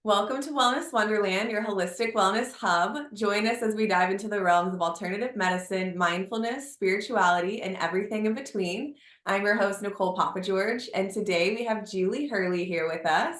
Welcome to Wellness Wonderland, your holistic wellness hub. Join us as we dive into the realms of alternative medicine, mindfulness, spirituality, and everything in between. I'm your host, Nicole Papageorge, and today we have Julie Hurley here with us.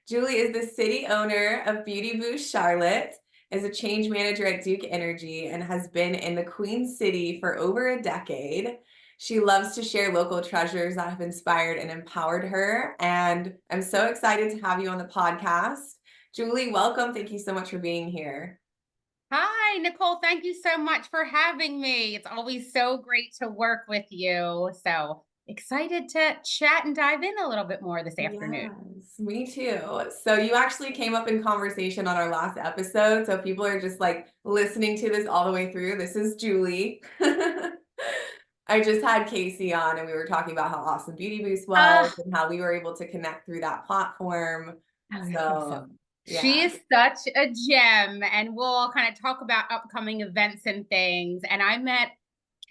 Julie is the city owner of Beauty Boost Charlotte, is a change manager at Duke Energy, and has been in the Queen City for over a decade. She loves to share local treasures that have inspired and empowered her. And I'm so excited to have you on the podcast. Julie, welcome. Thank you so much for being here. Hi, Nicole. Thank you so much for having me. It's always so great to work with you. So excited to chat and dive in a little bit more this afternoon. Yes, me too. So you actually came up in conversation on our last episode. So people are just like listening to this all the way through. This is Julie. I just had Casey on and we were talking about how awesome Beauty Boost was Ah, and how we were able to connect through that platform. oh, that's So awesome. She yeah. is such a gem, and we'll kind of talk about upcoming events and things. And I met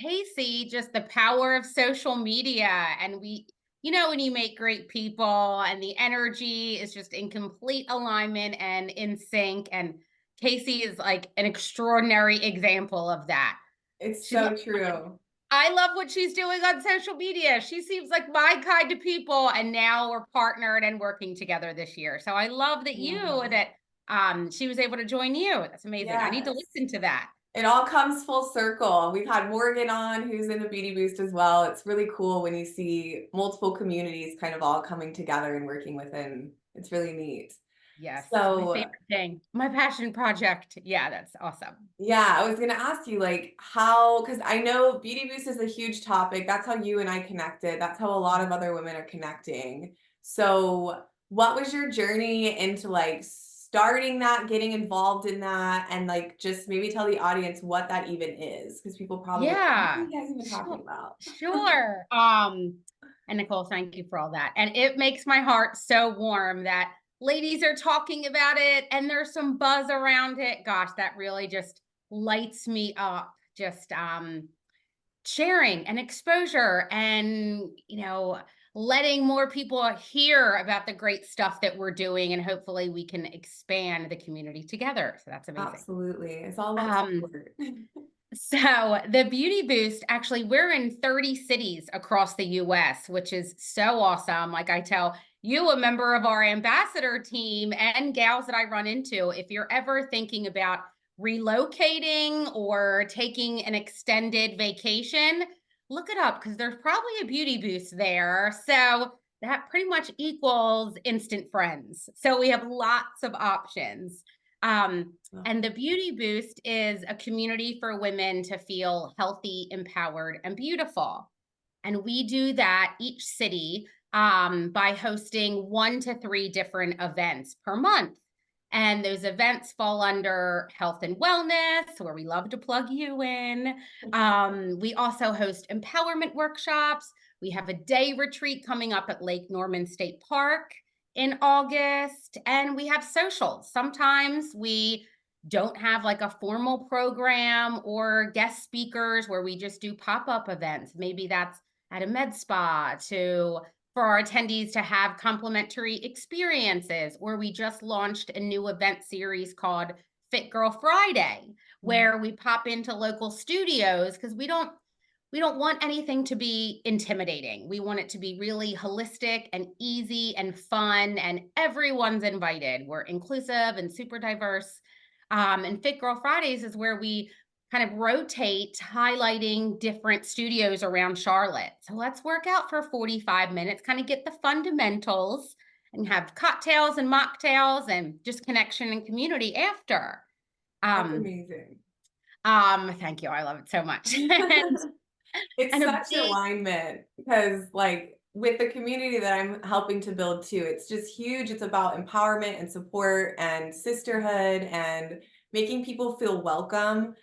Casey, just the power of social media. And when you make great people and the energy is just in complete alignment and in sync. And Casey is like an extraordinary example of that. It's She, so true. I love what she's doing on social media. She seems like my kind of people, and now we're partnered and working together this year. So I love that Yeah. she was able to join you. That's amazing. I need to Yes. listen to that. It all comes full circle. We've had Morgan on, who's in the Beauty Boost as well. It's really cool when you see multiple communities kind of all coming together and working within. It's really neat. Yes, my So, favorite thing, my passion project. Yeah, that's awesome. yeah, I was gonna ask you like how, because I know Beauty Boost is a huge topic. That's how you and I connected. That's how a lot of other women are connecting. So, what was your journey into like starting that, getting involved in that, and like just maybe tell the audience what that even is? Because people probably like, what are Yeah, you guys even talking sure, about? sure. And Nicole, thank you for all that. And it makes my heart so warm that ladies are talking about it and there's some buzz around it. Gosh, that really just lights me up. Just sharing and exposure and letting more people hear about the great stuff that we're doing, and hopefully we can expand the community together. So that's amazing. Absolutely. It's all about um support. so the Beauty Boost, actually, we're in 30 cities across the US, which is so awesome. Like I tell you, a member of our ambassador team and gals that I run into, if you're ever thinking about relocating or taking an extended vacation, look it up because there's probably a Beauty Boost there. So that pretty much equals instant friends. So we have lots of options. Um, and the Beauty Boost is a community for women to feel healthy, empowered, and beautiful. And we do that each city by hosting 1 to 3 different events per month. And those events fall under health and wellness, where we love to plug you in. We also host empowerment workshops. We have a day retreat coming up at Lake Norman State Park in August, and we have socials. Sometimes we don't have like a formal program or guest speakers where we just do pop-up events. Maybe that's at a med spa to for our attendees to have complimentary experiences, or we just launched a new event series called Fit Girl Friday, where we pop into local studios because we don't want anything to be intimidating. We want it to be really holistic and easy and fun, and everyone's invited. We're inclusive and super diverse. And Fit Girl Fridays is where we kind of rotate highlighting different studios around Charlotte. So let's work out for 45 minutes, kind of get the fundamentals and have cocktails and mocktails and just connection and community after. That's Um, amazing. Thank you. I love it so much. and It's and a such big alignment because, like, with the community that I'm helping to build too, it's just huge. It's about empowerment and support and sisterhood and making people feel welcome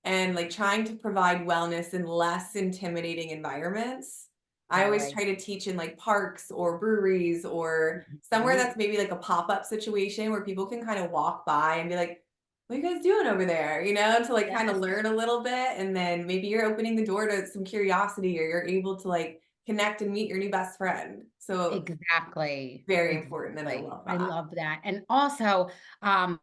and like trying to provide wellness in less intimidating environments. I always Really. try to teach in like parks or breweries or somewhere Mhm. that's maybe like a pop-up situation where people can kind of walk by and be like, what are you guys doing over there? To like kind of Yes. learn a little bit. And then maybe you're opening the door to some curiosity or you're able to like connect and meet your new best friend. So Exactly. very important, and I Exactly. love I that. love that. And also, um,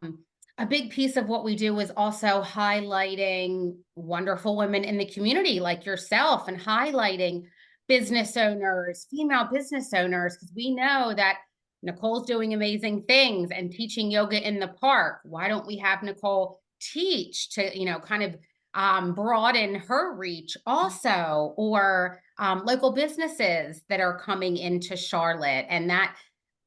a big piece of what we do is also highlighting wonderful women in the community like yourself and highlighting business owners, female business owners, because we know that Nicole's doing amazing things and teaching yoga in the park. Why don't we have Nicole teach to, kind of broaden her reach also, or local businesses that are coming into Charlotte, and that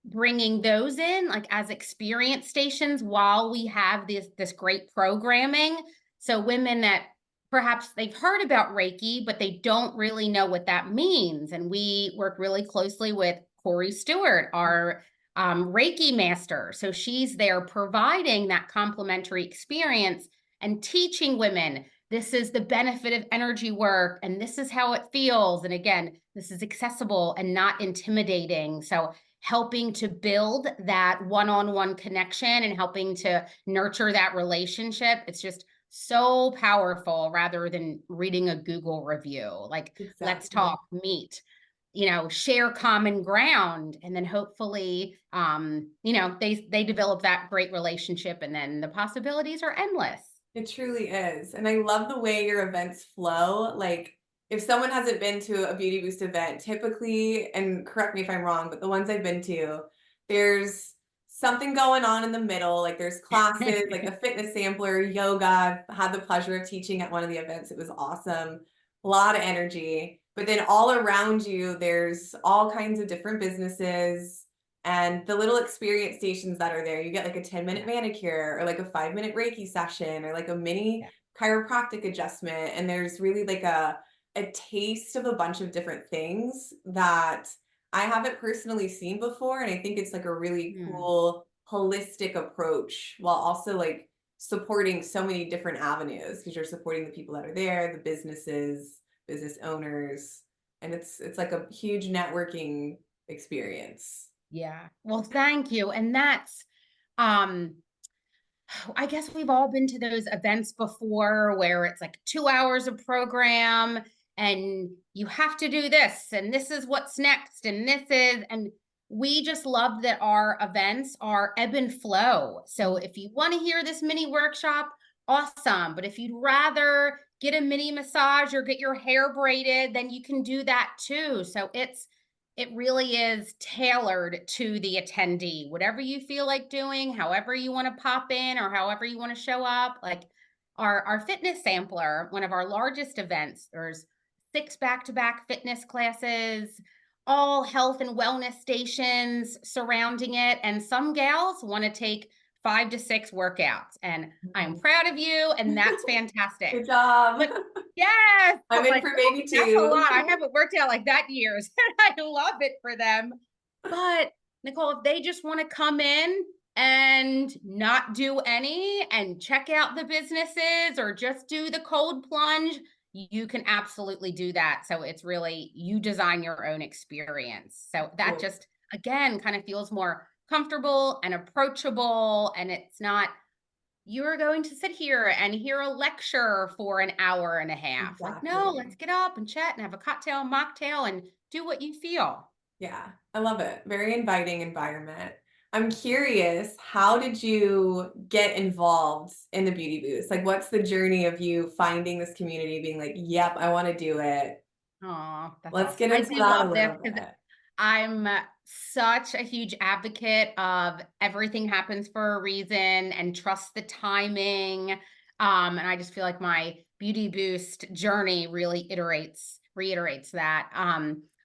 bringing those in like as experience stations while we have this great programming. So women that perhaps they've heard about Reiki, but they don't really know what that means. And we work really closely with Corey Stewart, our Reiki master. So she's there providing that complementary experience and teaching women this is the benefit of energy work and this is how it feels. And again, this is accessible and not intimidating. So helping to build that one-on-one connection and helping to nurture that relationship. It's just so powerful rather than reading a Google review. Like, let's Exactly. talk, meet, share common ground. And then hopefully, they develop that great relationship and then the possibilities are endless. It truly is. And I love the way your events flow. Like, if someone hasn't been to a Beauty Boost event, typically, and correct me if I'm wrong, but the ones I've been to, there's something going on in the middle. Like, there's classes, like a fitness sampler, yoga. I've had the pleasure of teaching at one of the events. It was awesome. A lot of energy. But then all around you, there's all kinds of different businesses and the little experience stations that are there. You get like a 10-minute manicure or like a 5-minute Reiki session or like a mini Yeah. chiropractic adjustment. And there's really like a taste of a bunch of different things that I haven't personally seen before. And I think it's like a really Mm. cool, holistic approach while also like supporting so many different avenues because you're supporting the people that are there, the businesses, business owners, and it's like a huge networking experience. Yeah. Well, thank you. And that's, um, I guess we've all been to those events before where it's like 2 hours of program and you have to do this and this is what's next and and we just love that our events are ebb and flow. So if you want to hear this mini workshop, awesome. But if you'd rather get a mini massage or get your hair braided, then you can do that too. So it really is tailored to the attendee. Whatever you feel like doing, however you want to pop in or however you want to show up. Like our fitness sampler, one of our largest events, there's 6 back-to-back fitness classes, all health and wellness stations surrounding it. And some gals want to take 5 to 6 workouts. And I'm proud of you, and that's fantastic. Good job. But yes, I'm but in like, for maybe that's a two. lot. I haven't worked out like that in years. And I love it for them. But Nicole, if they just want to come in and not do any and check out the businesses or just do the cold plunge, you can absolutely do that. So it's really you design your own experience. So that Cool. just again kind of feels more comfortable and approachable, and it's not you're going to sit here and hear a lecture for an hour and a half. Like, no, let's Exactly. get up and chat and have a cocktail, mocktail, and do what you feel. Yeah, I love it. Very inviting environment. I'm curious, how did you get involved in the beauty booth? Like, what's the journey of you finding this community, being like, yep, I want to do it? Oh, that's Let's awesome. get I into do that a love this little because bit. I'm such a huge advocate of everything happens for a reason and trust the timing. And I just feel like my beauty boost journey really reiterates that.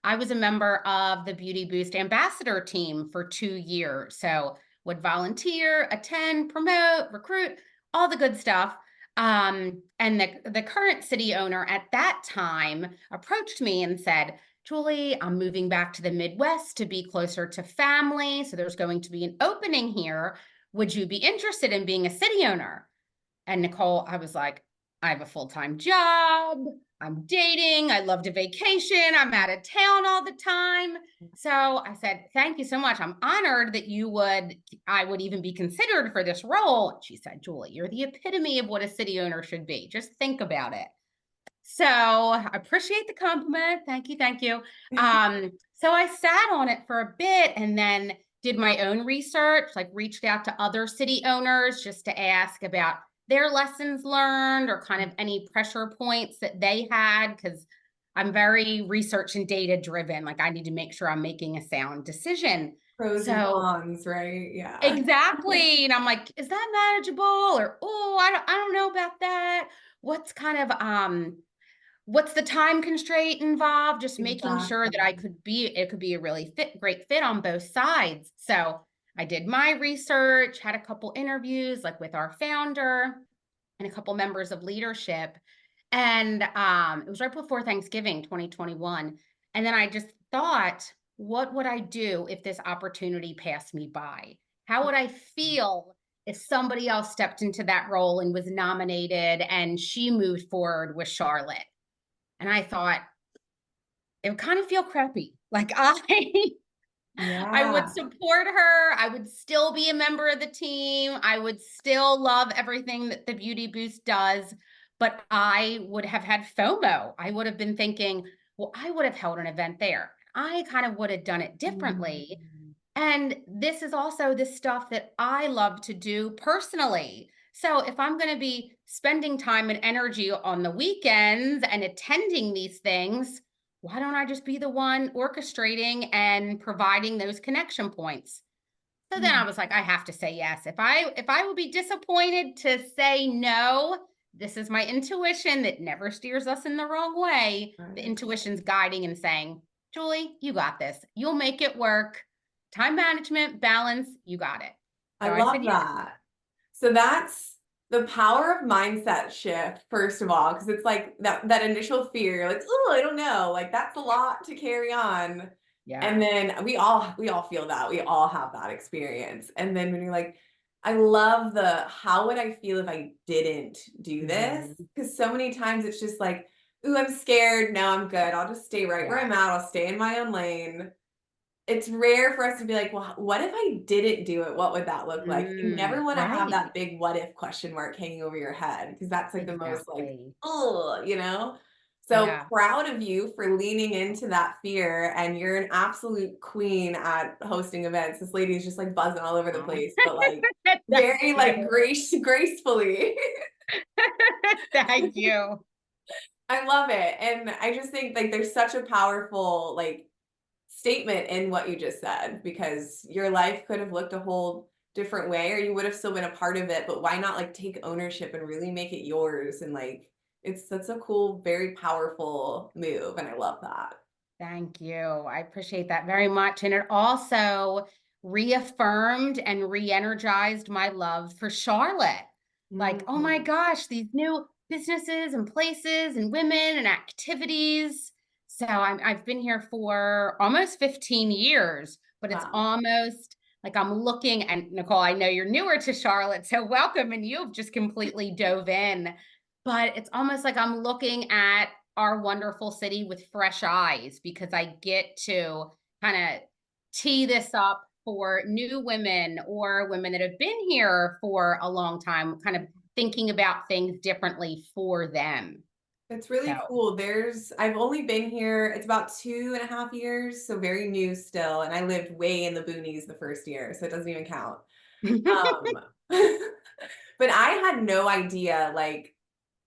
I was a member of the Beauty Boost ambassador team for 2 years. So would volunteer, attend, promote, recruit, all the good stuff. And the current city owner at that time approached me and said, Julie, I'm moving back to the Midwest to be closer to family. So there's going to be an opening here. Would you be interested in being a city owner? And Nicole, I was like, I have a full-time job. I'm dating. I love to vacation. I'm out of town all the time. So I said, thank you so much. I'm honored that I would even be considered for this role. She said, Julie, you're the epitome of what a city owner should be. Just think about it. So I appreciate the compliment. Thank you. Thank you. So I sat on it for a bit and then did my own research, like reached out to other city owners just to ask about their lessons learned or kind of any pressure points that they had. Cause I'm very research and data driven. Like I need to make sure I'm making a sound decision. Pros and So cons, right? Yeah. exactly. And I'm like, is that manageable? Or oh, I don't know about that. What's kind of what's the time constraint involved? Just making sure that Exactly. it could be a really great fit on both sides. So I did my research, had a couple interviews like with our founder and a couple members of leadership. And it was right before Thanksgiving 2021. And then I just thought, what would I do if this opportunity passed me by? How would I feel if somebody else stepped into that role and was nominated and she moved forward with Charlotte? And I thought, it would kind of feel crappy. Like I would Yeah. support her. I would still be a member of the team. I would still love everything that the Beauty Boost does, but I would have had FOMO. I would have been thinking, well, I would have held an event there. I kind of would have done it differently. Mm. And this is also the stuff that I love to do personally. So if I'm going to be spending time and energy on the weekends and attending these things, why don't I just be the one orchestrating and providing those connection points? So then I was like, I have to say yes. If I would be disappointed to say no, this is my intuition that never steers us in the wrong way. The Right. intuition's guiding and saying, Julie, you got this. You'll make it work. Time management, balance, you got it. I So I said love yes. that. So that's the power of mindset shift, first of all, because it's like that initial fear, like, oh, I don't know, like that's a lot to carry on. And Yeah. then we all feel that. We all have that experience. And then when you're like, I love the how would I feel if I didn't do this? Mhm. Because so many times it's just like, ooh, I'm scared. No, I'm good. I'll just stay right where Yeah. I'm at. I'll stay in my own lane. It's rare for us to be like, well, what if I didn't do it? What would that look like? You never want to have Right. that big what if question mark hanging over your head because that's like the most like, Exactly. oh, So Yeah. proud of you for leaning into that fear, and you're an absolute queen at hosting events. This lady is just like buzzing all over the Aw. place, but like Thank very like you. gracefully. Thank you. I love it. And I just think like there's such a powerful like statement in what you just said because your life could have looked a whole different way or you would have still been a part of it, but why not like take ownership and really make it yours? And like it's that's a cool, very powerful move. And I love that. Thank you. I appreciate that very much. And it also reaffirmed and re-energized my love for Charlotte. Like, oh my Mhm. gosh, these new businesses and places and women and activities. So I've been here for almost 15 years, but it's Wow. almost like I'm looking, and Nicole, I know you're newer to Charlotte, so welcome, and you've just completely dove in. But it's almost like I'm looking at our wonderful city with fresh eyes because I get to kind of tee this up for new women or women that have been here for a long time, kind of thinking about things differently for them. It's really So, cool. I've only been here, it's about 2.5 years, so very new still. And I lived way in the boonies the first year, so it doesn't even count. Um, but I had no idea like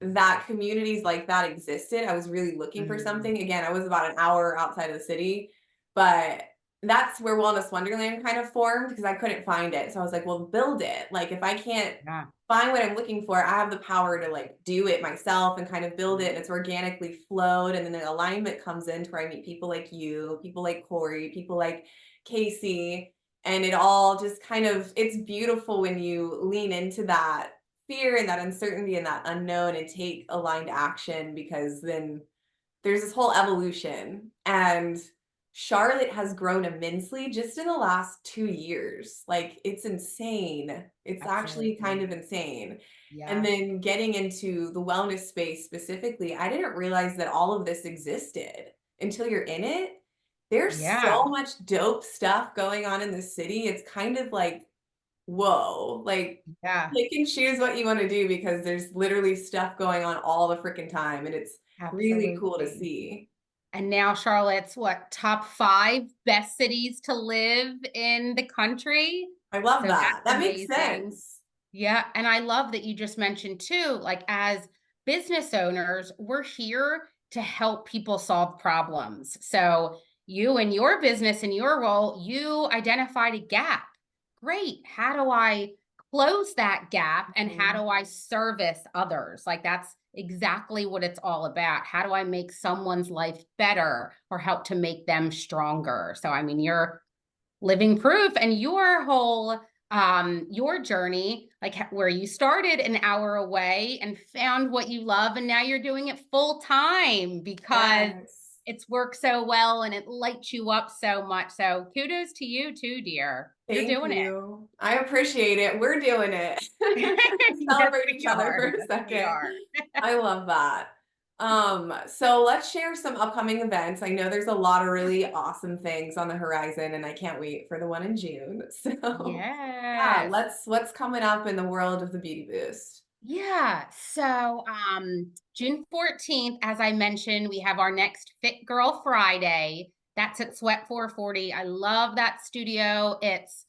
that communities like that existed. I was really looking for Mm, something. Again, I was about an hour outside of the city, but that's where Wellness Wonderland kind of formed because I couldn't find it. So I was like, well, build it. Like if I can't yeah. find what I'm looking for, I have the power to like do it myself and kind of build it. And it's organically flowed. And then the alignment comes in to where I meet people like you, people like Corey, people like Casey. And it all just kind of it's beautiful when you lean into that fear and that uncertainty and that unknown and take aligned action because then there's this whole evolution and Charlotte has grown immensely just in the last 2 years. Like it's insane. It's actually kind Absolutely. of insane. And Yeah. then getting into the wellness space specifically, I didn't realize that all of this existed until you're in it. There's so Yeah. much dope stuff going on in the city. It's kind of like whoa, like, Yeah. pick and choose what you wanna do because there's literally stuff going on all the freaking time, and it's really cool to Absolutely. see. And now Charlotte's what, top 5 best cities to live in the country. I love So that. that's That makes amazing. sense. Yeah, and I love that you just mentioned too, like as business owners, we're here to help people solve problems. So you and your business and your role, you identified a gap. Great. How do I close that gap and how Mhm. do I service others? Like that's exactly what it's all about. How do I make someone's life better or help to make them stronger? So I mean, you're living proof, and your whole your journey, like where you started an hour away and found what you love, and now you're doing it full time because Yes. it's worked so well and it lights you up so much. So kudos to you too, dear. You're Thank doing you. I appreciate it. We're doing it. it. Yes, Celebrate each we other are. for a Yes, we second. are. I love that. So let's share some upcoming events. I know there's a lot of really awesome things on the horizon, and I can't wait for the one in June. So yeah, Yes. what's coming up in the world of the Beauty Boost? Yeah. So June 14th, as I mentioned, we have our next Fit Girl Friday. That's at Sweat 440. I love that studio. It's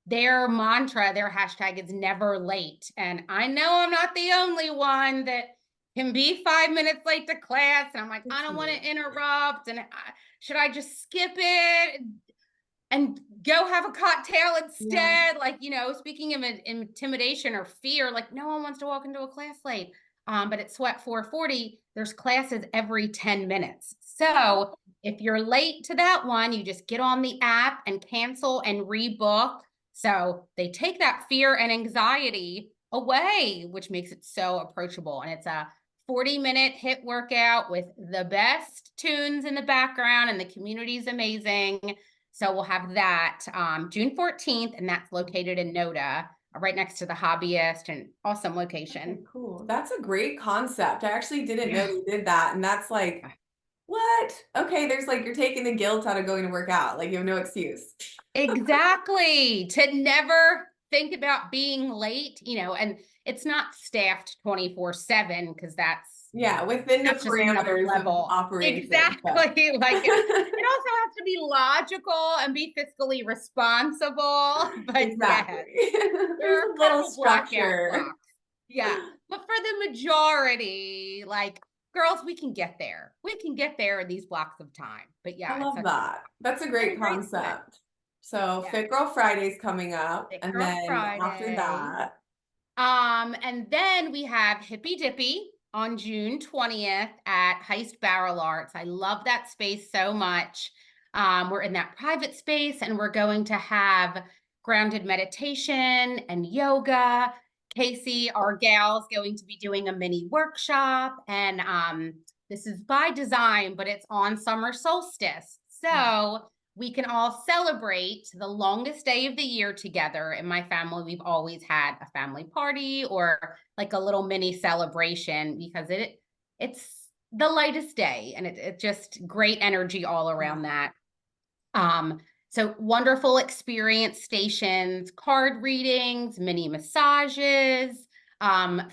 their mantra, their hashtag is never late. And I know I'm not the only one that can be 5 minutes late to class. And I'm like, I don't want to interrupt. And should I just skip it? And go have a cocktail Yeah. instead. Like, speaking of intimidation or fear, like no one wants to walk into a class late. But at Sweat 440, there's classes every 10 minutes. So if you're late to that one, you just get on the app and cancel and rebook. So they take that fear and anxiety away, which makes it so approachable. And it's a 40-minute HIIT workout with the best tunes in the background, and the community's amazing. So we'll have that June 14th, and that's located in Noda, right next to the Hobbyist, and awesome Okay, location. cool. That's a great concept. I actually didn't know Yeah. you did that. And that's like, what? Okay, there's like you're taking the guilt out of going to work out. Like you have no excuse. Exactly. To never think about being late, and it's not staffed 24/7 because Yeah, within the that's just another parameters of level. operation, but Exactly. Like it also has to be logical and be fiscally responsible. But exactly. yes, there There's are a a little couple blackout structure. blocks. Yeah. But for the majority, like girls, we can get there. We can get there in these blocks of time. But I yeah, it's love such a that. That's a and great a great sweat. concept. So Yeah. Fit Girl Friday's coming up, Thick and Girl then after Friday. that, And then we have Hippie Dippie on June 20th at Heist Barrel Arts. I love that space so much. We're in that private space, and we're going to have grounded meditation and yoga. Casey, our gal's going to be doing a mini workshop, and this is by design, but it's on summer solstice. So we can all celebrate the longest day of the year together. In my family, we've always had a family party or like a little mini celebration because it's the lightest day, and it's just great energy all around yeah. that. So wonderful experience stations, card readings, mini massages,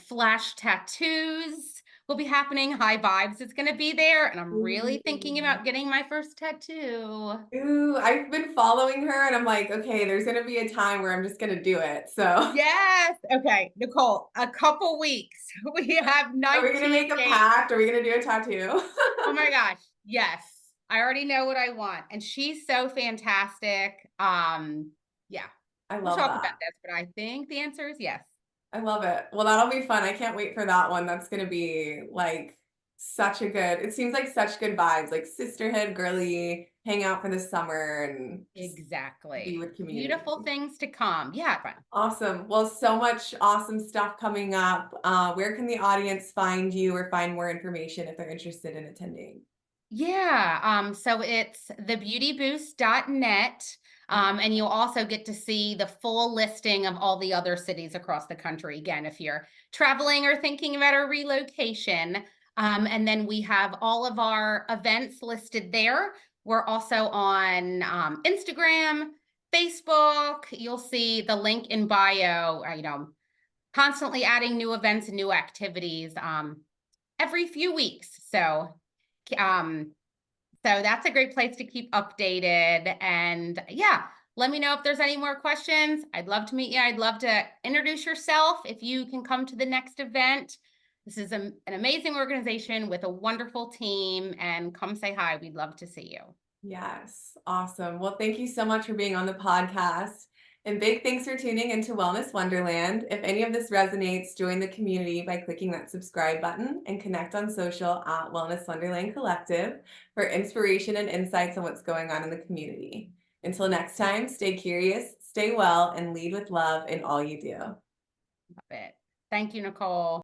flash tattoos will be happening. High Vibes is going to be there, and I'm really thinking Ooh. about getting my first tattoo. Ooh, I've been following her and I'm like, okay, there's gonna be a time where I'm just gonna do it. So Yes. Okay, Nicole, a couple weeks. We have are we gonna 19 make a days. pact? Are we gonna do a tattoo? Oh my gosh. Yes. I already know what I want. And she's so fantastic. Yeah. I We'll love talk about that. this, but I think the answer is yes. I love it. Well, that'll be fun. I can't wait for that one. That's gonna be like such a good, it seems like such good vibes, like sisterhood, girly, hang out for the summer and just be Exactly. with community. Beautiful things to come. Yeah. Awesome. Well, so much awesome stuff coming up. Where can the audience find you or find more information if they're interested in attending? Yeah, so it's thebeautyboost.net. And you'll also get to see the full listing of all the other cities across the country. Again, if you're traveling or thinking about a relocation. And then we have all of our events listed there. We're also on Instagram, Facebook. You'll see the link in bio, constantly adding new events and new activities. every few weeks. So that's a great place to keep updated. And yeah, let me know if there's any more questions. I'd love to meet you. I'd love to introduce yourself if you can come to the next event. This is an amazing organization with a wonderful team, and come say hi. We'd love to see you. Yes, awesome. Well, thank you so much for being on the podcast. And big thanks for tuning into Wellness Wonderland. If any of this resonates, join the community by clicking that subscribe button and connect on social at Wellness Wonderland Collective for inspiration and insights on what's going on in the community. Until next time, stay curious, stay well, and lead with love in all you do. Love it. Thank you, Nicole.